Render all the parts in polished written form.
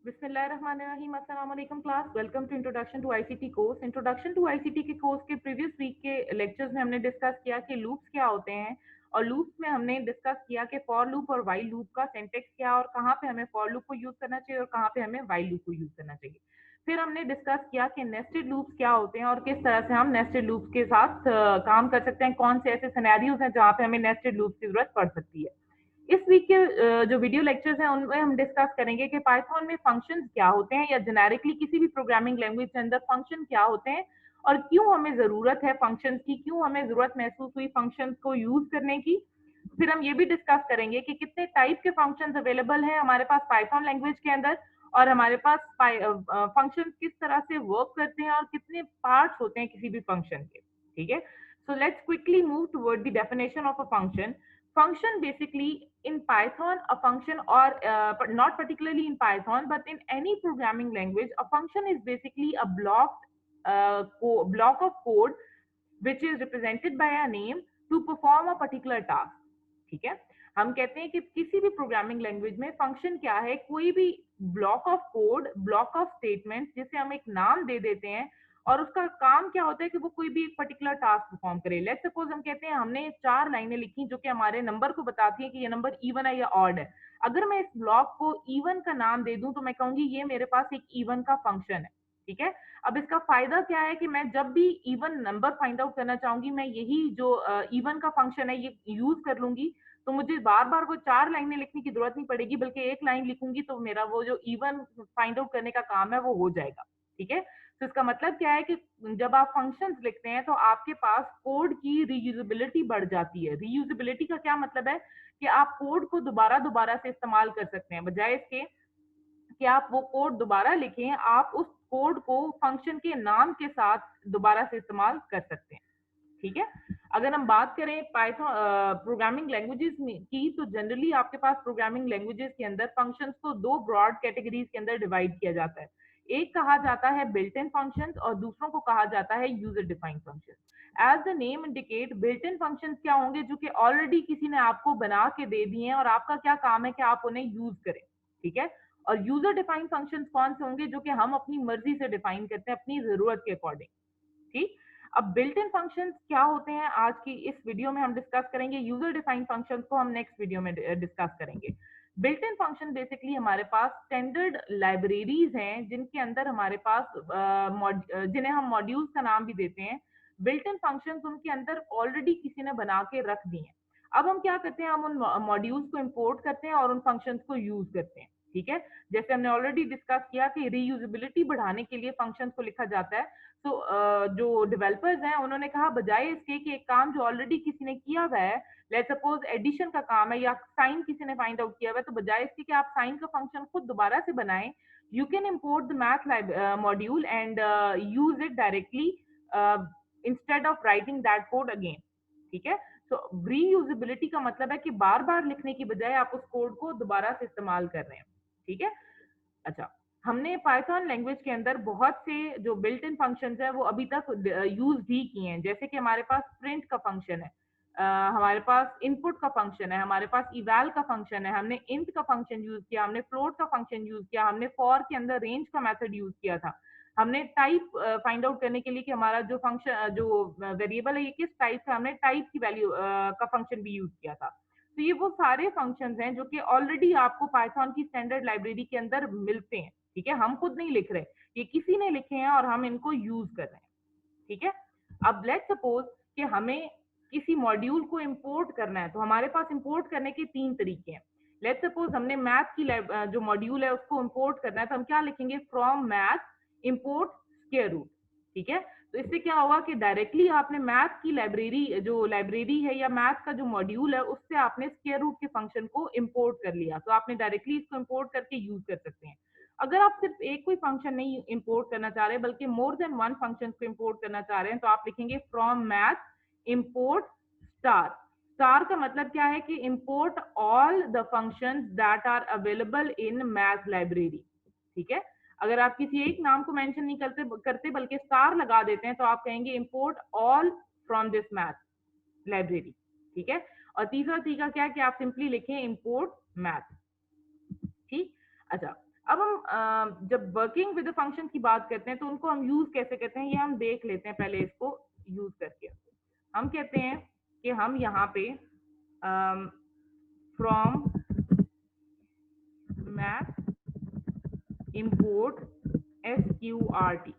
बिस्मिल्लाहिर्रहमानिर्रहीम, अस्सलाम वालेकुम class. Welcome to introduction to ICT course. Introduction to ICT के कोर्स के प्रीवियस वीक के लेक्चर्स में हमने डिस्कस किया कि लूप्स क्या होते हैं, और लूप्स में हमने डिस्कस किया कि फॉर लूप और वाइल लूप का सिंटेक्स क्या है और कहाँ पे हमें फॉर लूप को यूज करना चाहिए और कहाँ पे हमें वाइल लूप को यूज करना चाहिए। फिर हमने डिस्कस किया कि नेस्टेड लूप्स क्या होते हैं और किस तरह से हम नेस्टेड लूप्स के साथ काम कर सकते हैं, कौन से ऐसे सिनेरियोज हैं जहाँ पे हमें नेस्टेड लूप्स की जरूरत पड़ सकती है। इस वीक के जो वीडियो लेक्चर्स हैं उनमें हम डिस्कस करेंगे कि पाइथन में फंक्शंस क्या होते हैं, या जेनेरिकली किसी भी प्रोग्रामिंग लैंग्वेज के अंदर फंक्शन क्या होते हैं और क्यों हमें जरूरत है फंक्शंस की, क्यों हमें जरूरत महसूस हुई फंक्शंस को यूज करने की। फिर हम ये भी डिस्कस करेंगे कि कितने टाइप के फंक्शंस अवेलेबल हैं हमारे पास पाइथन लैंग्वेज के अंदर, और हमारे पास फंक्शंस किस तरह से वर्क करते हैं और कितने पार्ट्स होते हैं किसी भी फंक्शन के। ठीक है, so let's quickly move toward the definition of a function. Function basically in Python, a function, or but not particularly in Python, but in any programming language, a function is basically a block of code which is represented by a name to perform a particular task. ठीक है, हम कहते हैं कि किसी भी programming language में function क्या है, कोई भी block of code, block of statement जिसे हम एक नाम दे देते हैं, और उसका काम क्या होता है कि वो कोई भी एक पर्टिकुलर टास्क परफॉर्म करे। लेट्स सपोज हम कहते हैं हमने 4 लाइनें लिखी जो कि हमारे नंबर को बताती है कि ये नंबर इवन है या ऑड है। अगर मैं इस ब्लॉक को इवन का नाम दे दूं तो मैं कहूंगी ये मेरे पास एक इवन का फंक्शन है। ठीक है, अब इसका फायदा क्या है कि मैं जब भी इवन नंबर फाइंड आउट करना चाहूंगी मैं यही जो इवन का फंक्शन है ये यूज कर लूंगी। तो मुझे बार बार वो 4 लाइनें लिखने की जरूरत नहीं पड़ेगी, बल्कि एक लाइन लिखूंगी तो मेरा वो जो इवन फाइंड आउट करने का काम है वो हो जाएगा। ठीक है, तो इसका मतलब क्या है कि जब आप फंक्शंस लिखते हैं तो आपके पास कोड की रीयूजेबिलिटी बढ़ जाती है। रीयूजेबिलिटी का क्या मतलब है कि आप कोड को दोबारा दोबारा से इस्तेमाल कर सकते हैं, बजाय इसके कि आप वो कोड दोबारा लिखें, आप उस कोड को फंक्शन के नाम के साथ दोबारा से इस्तेमाल कर सकते हैं। ठीक है, अगर हम बात करें पाइथन प्रोग्रामिंग लैंग्वेजेस की, तो जनरली आपके पास प्रोग्रामिंग लैंग्वेजेस के अंदर फंक्शंस को 2 ब्रॉड कैटेगरीज के अंदर डिवाइड किया जाता है। एक कहा जाता है बिल्ट इन फंक्शंस और दूसरों को कहा जाता है user defined functions. As the name indicate, built in functions क्या होंगे, जो कि ऑलरेडी किसी ने आपको बना के दे दिए हैं और आपका क्या काम है कि आप उन्हें यूज करें। ठीक है, और यूजर डिफाइंड फंक्शंस कौन से होंगे, जो कि हम अपनी मर्जी से डिफाइन करते हैं अपनी जरूरत के अकॉर्डिंग। ठीक, अब बिल्ट इन फंक्शंस क्या होते हैं आज की इस वीडियो में हम डिस्कस करेंगे। यूजर डिफाइंड फंक्शंस को हम नेक्स्ट वीडियो में डिस्कस करेंगे। बिल्ट इन फंक्शन बेसिकली हमारे पास स्टैंडर्ड लाइब्रेरीज हैं जिनके अंदर हमारे पास जिन्हें हम मॉड्यूल्स का नाम भी देते हैं। बिल्ट इन फंक्शंस उनके अंदर ऑलरेडी किसी ने बना के रख दिए हैं। अब हम क्या करते हैं, हम उन मॉड्यूल्स को इंपोर्ट करते हैं और उन फंक्शंस को यूज करते हैं। ठीक है, जैसे हमने ऑलरेडी डिस्कस किया कि रीयूजेबिलिटी बढ़ाने के लिए फंक्शंस को लिखा जाता है। तो जो डेवलपर्स हैं उन्होंने कहा बजाय इसके कि एक काम जो ऑलरेडी किसी ने किया हुआ है, लेट्स सपोज एडिशन का काम है या साइन किसी ने फाइंड आउट किया हुआ है, तो बजाय इसके कि आप साइन का फंक्शन खुद दोबारा से बनाएं, you can import the math module and use it directly instead of writing that code again. ठीक है, तो रीयूजेबिलिटी का मतलब है कि बार बार लिखने की बजाय आप उस कोड को दोबारा से इस्तेमाल कर रहे हैं। ठीक है, अच्छा, हमने पाइथन लैंग्वेज के अंदर बहुत से जो बिल्ट इन फंक्शंस है वो अभी तक यूज भी किए हैं, जैसे कि हमारे पास प्रिंट का फंक्शन है, हमारे पास इनपुट का फंक्शन है, हमारे पास इवैल का फंक्शन है, हमने इंट का फंक्शन यूज किया, हमने फ्लोट का फंक्शन यूज किया, हमने फॉर के अंदर रेंज का मेथड यूज किया था, हमने टाइप फाइंड आउट करने के लिए कि हमारा जो फंक्शन जो वेरिएबल है ये किस टाइप का, हमने टाइप की वैल्यू का फंक्शन भी यूज किया था। तो ये वो सारे फंक्शंस हैं जो कि ऑलरेडी आपको पाइथन की स्टैंडर्ड लाइब्रेरी के अंदर मिलते हैं। ठीक है, हम खुद नहीं लिख रहे, ये किसी ने लिखे हैं और हम इनको यूज कर रहे हैं। ठीक है, अब लेट्स सपोज कि हमें किसी मॉड्यूल को इंपोर्ट करना है, तो हमारे पास इंपोर्ट करने के 3 तरीके हैं। लेट्स सपोज हमने मैथ की जो मॉड्यूल है उसको इंपोर्ट करना है, तो हम क्या लिखेंगे, from math import square root. ठीक है, तो इससे क्या होगा कि डायरेक्टली आपने मैथ की लाइब्रेरी जो लाइब्रेरी है या मैथ का जो मॉड्यूल है उससे आपने स्क्वायर रूट के फंक्शन को इंपोर्ट कर लिया, तो आपने डायरेक्टली इसको इंपोर्ट करके यूज कर सकते हैं। अगर आप सिर्फ एक कोई फंक्शन नहीं इंपोर्ट करना चाह रहे बल्कि मोर देन वन फंक्शन को इंपोर्ट करना चाह रहे हैं, तो आप लिखेंगे from math import star. Star का मतलब क्या है कि import all the functions that are available in math library. ठीक है, अगर आप किसी एक नाम को मेंशन नहीं करते बल्कि स्टार लगा देते हैं तो आप कहेंगे import all from this math library. ठीक है, और तीसरा तरीका क्या है कि आप सिंपली लिखें इंपोर्ट मैथ। ठीक, अच्छा, अब हम जब वर्किंग विद फंक्शन की बात करते हैं तो उनको हम यूज कैसे करते हैं ये हम देख लेते हैं पहले इसको यूज करके। हम कहते हैं कि हम यहाँ पे फ्रॉम मैथ इंपोर्ट SQRT,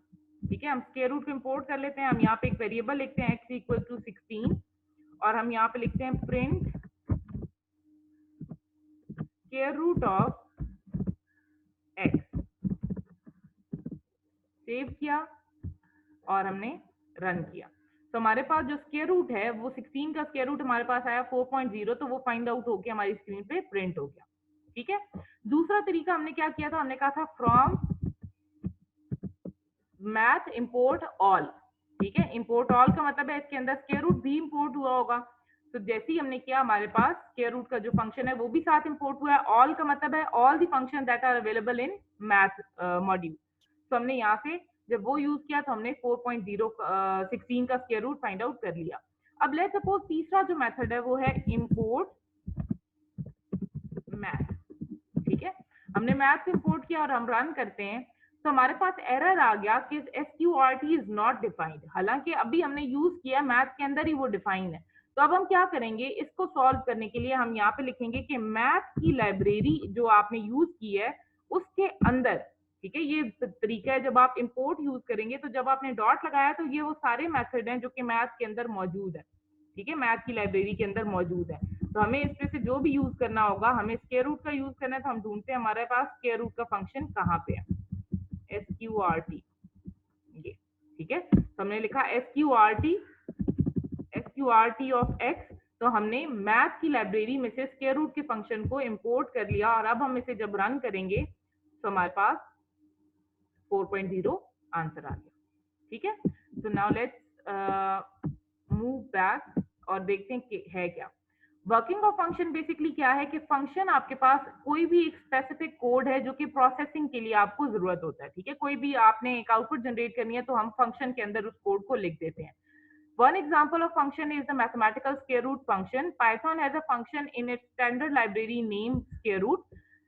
ठीक है। हम स्क्वायर रूट को इंपोर्ट कर लेते हैं। हम यहाँ पे एक वेरिएबल लिखते हैं x इक्वल टू 16 और हम यहाँ पे लिखते हैं print square root of x। Save किया और हमने रन किया तो हमारे पास जो स्क्वायर रूट है वो 16 का स्क्वायर रूट हमारे पास आया 4.0, तो वो फाइंड आउट होके हमारी स्क्रीन पे प्रिंट हो गया, ठीक है। दूसरा तरीका हमने क्या किया था, हमने कहा था फ्रॉम मैथ इंपोर्ट ऑल, ठीक है। इंपोर्ट ऑल का मतलब है इसके अंदर स्क्वायर रूट भी इंपोर्ट हुआ होगा। तो जैसे ही हमने किया हमारे पास स्क्वायर रूट का जो फंक्शन है वो भी साथ इंपोर्ट हुआ है। ऑल का मतलब है all the function that are available in math module. तो हमने यहाँ से जब वो यूज किया तो हमने 4.0 16 का स्क्वायर रूट फाइंड आउट कर लिया। अब लेट्स सपोज तीसरा जो मेथड है वो है इंपोर्ट मैथ, ठीक है। हमने मैथ इंपोर्ट किया और हम रन करते हैं तो हमारे पास एरर आ गया कि SQRT इज नॉट डिफाइंड, हालांकि अभी हमने यूज किया मैथ के अंदर ही वो डिफाइन है। तो अब हम क्या करेंगे, इसको सॉल्व करने के लिए हम यहाँ पे लिखेंगे कि मैथ की लाइब्रेरी जो आपने यूज की है उसके अंदर, ठीक है। ये तरीका है जब आप इंपोर्ट यूज करेंगे तो जब आपने डॉट लगाया तो ये वो सारे मेथड हैं जो कि मैथ के अंदर मौजूद है, ठीक है, मैथ की लाइब्रेरी के अंदर मौजूद है। तो हमें इसमें से जो भी यूज करना होगा, हमें स्क्वायर रूट का यूज करना है तो हम ढूंढते हैं हमारे पास स्क्वायर रूट का फंक्शन कहाँ पे है, SQRT, ये, ठीक है। तो हमने लिखा SQRT ऑफ x। तो हमने मैथ की लाइब्रेरी में से स्क्वायर रूट के फंक्शन को इंपोर्ट कर लिया और अब हम इसे जब रन करेंगे तो हमारे पास 4.0 आंसर आ गया, ठीक है। तो नाउ लेट्स मूव बैक और देखते हैं कि है क्या वर्किंग ऑफ फंक्शन। बेसिकली क्या है कि फंक्शन आपके पास कोई भी एक स्पेसिफिक कोड है जो कि प्रोसेसिंग के लिए आपको जरूरत होता है, ठीक है। कोई भी आपने एक आउटपुट जनरेट करनी है तो हम फंक्शन के अंदर उस कोड को लिख देते हैं। One example of function is the mathematical square root function. Python has a function in its standard library named square root.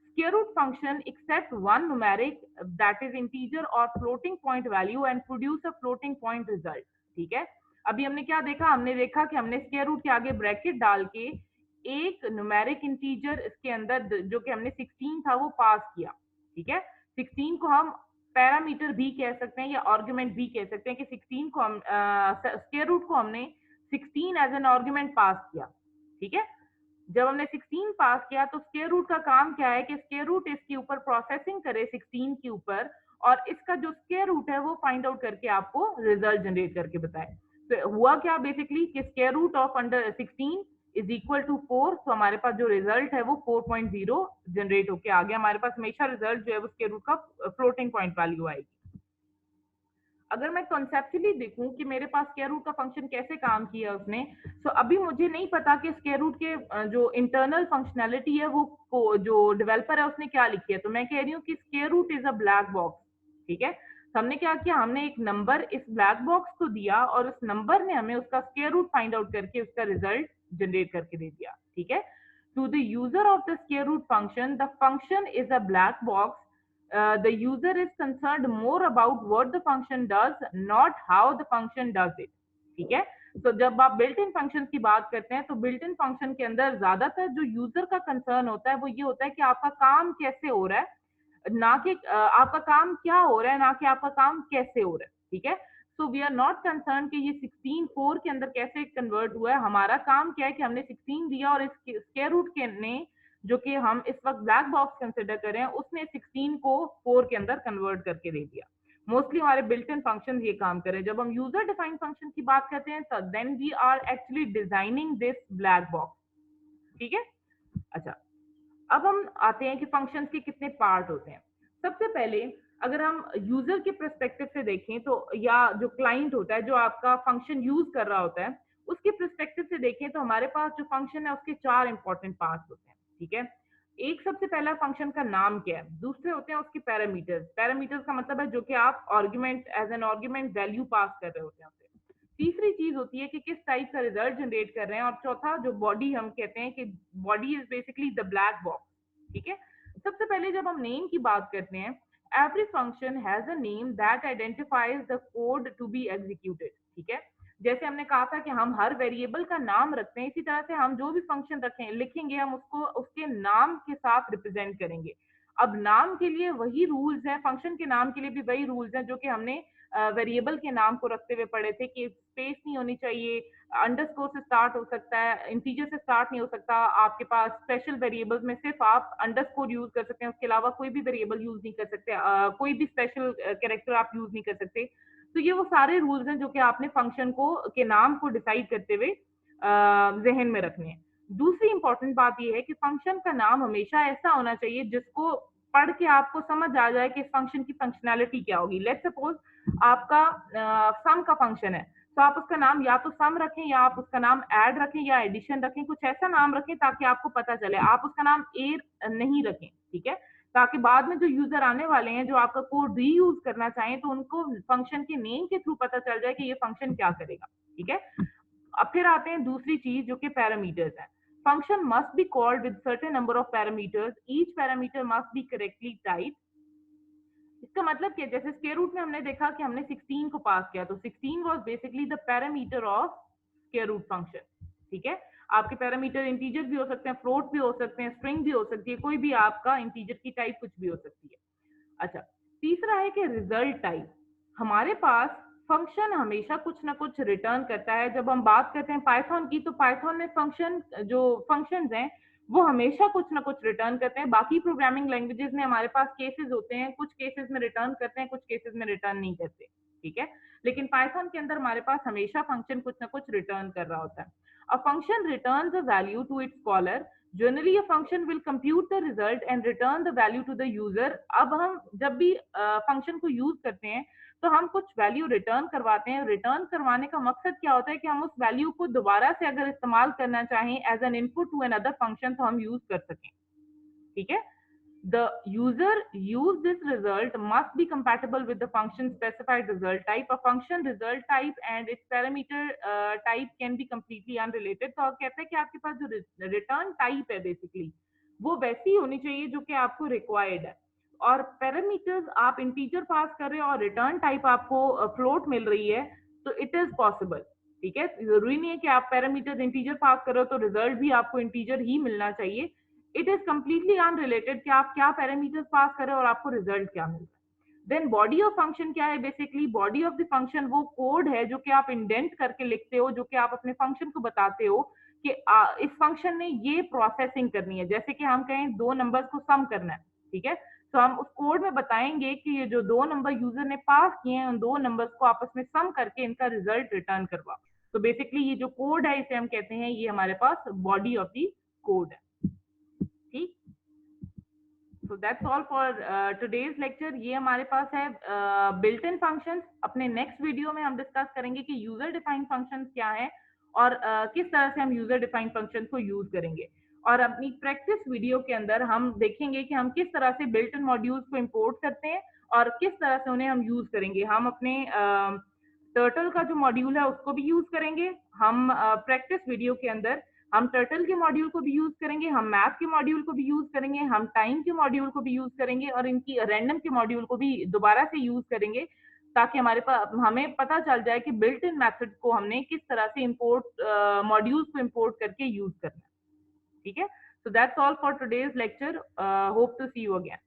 Square root function accept one numeric, that is integer or floating point value and produce a floating point result, ठीक है। अभी हमने क्या देखा, हमने देखा कि हमने स्क्वायर रूट के आगे ब्रैकेट डाल के एक न्यूमेरिक इंटीजर इसके अंदर जो कि हमने 16 था वो पास किया, ठीक है। 16 को हम पैरामीटर भी कह सकते हैं या आर्गुमेंट भी कह सकते हैं कि 16 को हम स्क्वायर रूट को हमने 16 एज एन आर्गुमेंट पास किया, ठीक है। जब हमने 16 पास किया तो स्क्वायर रूट का काम क्या है कि स्क्वायर रूट इसके ऊपर प्रोसेसिंग करे 16 के ऊपर और इसका जो स्क्वायर रूट है वो फाइंड आउट करके आपको रिजल्ट जनरेट करके बताए। तो हुआ क्या बेसिकली कि square root of under 16 is equal to 4। तो हमारे पास जो रिजल्ट है वो 4.0 जनरेट होके आ गया। हमारे पास हमेशा रिजल्ट जो है वो स्क्वायर रूट का फ्लोटिंग पॉइंट वैल्यू आएगी। अगर मैं कॉन्सेप्चुअली देखूं कि मेरे पास स्क्वायर रूट का फंक्शन कैसे काम किया उसने, तो अभी मुझे नहीं पता कि स्क्वायर रूट के जो इंटरनल फंक्शनैलिटी है वो जो डेवलपर है उसने क्या लिखी है। तो मैं कह रही हूँ कि square root is a black box, ठीक है। तो हमने क्या किया, हमने एक नंबर इस ब्लैक बॉक्स को दिया और उस नंबर ने हमें उसका स्क्वायर रूट फाइंड आउट करके उसका रिजल्ट जनरेट करके दे दिया, ठीक है। To the user of the square root function, the function is a black box. The user is concerned more about what the function does, not how the function does it, ठीक है। तो जब आप built in function की बात करते हैं तो बिल्ट इन फंक्शन के अंदर ज्यादातर जो यूजर का कंसर्न होता है वो ये होता है कि आपका काम कैसे हो रहा है, ना कि आपका काम क्या हो रहा है, ना कि आपका काम कैसे हो रहा है, ठीक है। So we are not concern कि ये 16 4 के अंदर कैसे कन्वर्ट हुआ है। हमारा काम क्या है कि हमने 16 दिया और इस स्क्वायर रूट के ने जो कि हम इस वक्त ब्लैक बॉक्स कंसिडर कर रहे हैं उसने 16 को 4 के अंदर कन्वर्ट करके दे दिया। मोस्टली हमारे बिल्ट इन फंक्शन ये काम करें। जब हम यूजर डिफाइंड फंक्शन की बात करते हैं तो then we are actually designing this black box, ठीक है। अच्छा, अब हम आते हैं कि फंक्शंस के कितने पार्ट होते हैं। सबसे पहले अगर हम यूजर के पर्सपेक्टिव से देखें तो, या जो क्लाइंट होता है जो आपका फंक्शन यूज कर रहा होता है उसके पर्सपेक्टिव से देखें तो हमारे पास जो फंक्शन है उसके 4 इंपॉर्टेंट पार्ट्स होते हैं, ठीक है। एक सबसे पहला फंक्शन का नाम क्या है, दूसरे होते हैं उसके पैरामीटर्स। पैरामीटर्स का मतलब है जो कि आप argument as an argument value pass कर रहे होते हैं उसे। तीसरी चीज होती है कि किस टाइप का रिजल्ट जनरेट कर रहे हैं और चौथा जो बॉडी हम कहते हैं कि body is basically the black box, ठीक है। सबसे पहले जब हम नेम की बात करते हैं, every function has a name that identifies the code to be executed, ठीक है। जैसे हमने कहा था कि हम हर वेरिएबल का नाम रखते हैं, इसी तरह से हम जो भी फंक्शन रखें लिखेंगे हम उसको उसके नाम के साथ रिप्रेजेंट करेंगे। अब नाम के लिए वही रूल्स हैं, फंक्शन के नाम के लिए भी वही रूल्स हैं जो कि हमने वेरिएबल के नाम को रखते हुए पढ़े थे कि स्पेस नहीं होनी चाहिए, अंडरस्कोर से स्टार्ट हो सकता है, इंटीजर से स्टार्ट नहीं हो सकता। आपके पास स्पेशल वेरिएबल्स में सिर्फ आप अंडरस्कोर यूज कर सकते हैं, उसके अलावा कोई भी वेरिएबल यूज नहीं कर सकते, कोई भी स्पेशल कैरेक्टर आप यूज नहीं कर सकते। तो ये वो सारे रूल्स हैं जो कि आपने फंक्शन को के नाम को डिसाइड करते हुए जहन में रखने हैं। दूसरी इंपॉर्टेंट बात ये है कि फंक्शन का नाम हमेशा ऐसा होना चाहिए जिसको पढ़ के आपको समझ आ जाए कि इस फंक्शन की फंक्शनैलिटी क्या होगी। लेट्स सपोज आपका सम का फंक्शन है, तो आप उसका नाम या तो सम रखें या आप उसका नाम ऐड रखें या एडिशन रखें, कुछ ऐसा नाम रखें ताकि आपको पता चले। आप उसका नाम ए नहीं रखें, ठीक है, ताकि बाद में जो यूजर आने वाले हैं जो आपका कोड रीयूज करना चाहें तो उनको फंक्शन के नेम के थ्रू पता चल जाए कि ये फंक्शन क्या करेगा, ठीक है। अब फिर आते हैं दूसरी चीज जो कि पैरामीटर्स है। Function must be called with certain number of parameters, each parameter must be correctly type. इसका मतलब क्या, जैसे स्क्वायर रूट में हमने देखा कि हमने 16 को पास किया, तो 16 was basically the parameter of square root function, ठीक है। आपके पैरामीटर इंटीजर भी हो सकते हैं, फ्लोट भी हो सकते हैं, स्ट्रिंग भी हो सकती है, कोई भी आपका इंटीजर की टाइप कुछ भी हो सकती है। अच्छा, तीसरा है कि रिजल्ट टाइप। हमारे पास फंक्शन हमेशा कुछ ना कुछ रिटर्न करता है। जब हम बात करते हैं पाइथन की, तो पाइथन में फंक्शन जो फंक्शंस हैं वो हमेशा कुछ ना कुछ रिटर्न करते हैं। बाकी प्रोग्रामिंग लैंग्वेजेस में हमारे पास केसेस होते हैं, कुछ केसेस में रिटर्न करते हैं, कुछ केसेस में रिटर्न नहीं करते, ठीक है। लेकिन पाइथन के अंदर हमारे पास हमेशा फंक्शन कुछ ना कुछ रिटर्न कर रहा होता है। A function returns a value to its caller. Generally a function will compute the result and return the value to the user. अब हम जब भी फंक्शन को यूज करते हैं तो हम कुछ वैल्यू रिटर्न करवाते हैं। रिटर्न करवाने का मकसद क्या होता है कि हम उस वैल्यू को दोबारा से अगर इस्तेमाल करना चाहें as an input to another function तो हम यूज कर सकें, ठीक है। The user use this result must be compatible with the function specified result type. A function result type and its parameter type can be completely unrelated. तो कहते हैं कि आपके पास जो रिटर्न टाइप है बेसिकली वो वैसी होनी चाहिए जो कि आपको रिक्वायर्ड है। और पैरामीटर्स आप इंटीजर पास कर रहे हो और रिटर्न टाइप आपको फ्लोट मिल रही है, तो इट इज पॉसिबल, ठीक है। जरूरी नहीं है कि आप पैरामीटर्स इंटीजर पास कर रहे हो तो रिजल्ट भी आपको इंटीजर ही मिलना चाहिए। इट इज कंप्लीटली अनरिलेटेड कि आप क्या पैरामीटर्स पास करें और आपको रिजल्ट क्या मिलता है। देन बॉडी ऑफ फंक्शन क्या है, basically body of the function वो कोड है जो कि आप इंडेंट करके लिखते हो, जो कि आप अपने फंक्शन को बताते हो कि इस फंक्शन ने ये प्रोसेसिंग करनी है। जैसे कि हम कहें दो नंबर्स को सम करना है, ठीक है, तो हम उस कोड में बताएंगे कि ये जो दो नंबर यूजर ने पास किए हैं उन दो नंबर्स को आपस में सम करके इनका रिजल्ट रिटर्न करवा। तो बेसिकली ये जो कोड है इसे हम कहते हैं, ये हमारे पास बॉडी ऑफ द कोड है, ठीक। सो that's all for today's lecture. ये हमारे पास है बिल्ट इन फंक्शंस। अपने नेक्स्ट वीडियो में हम डिस्कस करेंगे कि यूजर डिफाइंड फंक्शंस क्या है और किस तरह से हम यूजर डिफाइंड फंक्शंस को यूज करेंगे। और अपनी प्रैक्टिस वीडियो के अंदर हम देखेंगे कि हम किस तरह से बिल्ट इन मॉड्यूल्स को इंपोर्ट करते हैं और किस तरह से उन्हें हम यूज करेंगे। हम अपने टर्टल का जो मॉड्यूल है उसको भी यूज करेंगे। हम प्रैक्टिस वीडियो के अंदर हम टर्टल के मॉड्यूल को भी यूज करेंगे, हम मैथ के मॉड्यूल को भी यूज करेंगे, हम टाइम के मॉड्यूल को भी यूज करेंगे और इनकी रैंडम के मॉड्यूल को भी दोबारा से यूज करेंगे ताकि हमारे पास हमें पता चल जाए कि बिल्ट इन मेथड को हमने किस तरह से इंपोर्ट मॉड्यूल्स को इंपोर्ट करके यूज करना है, ठीक है। So that's all for today's lecture. Hope to see you again.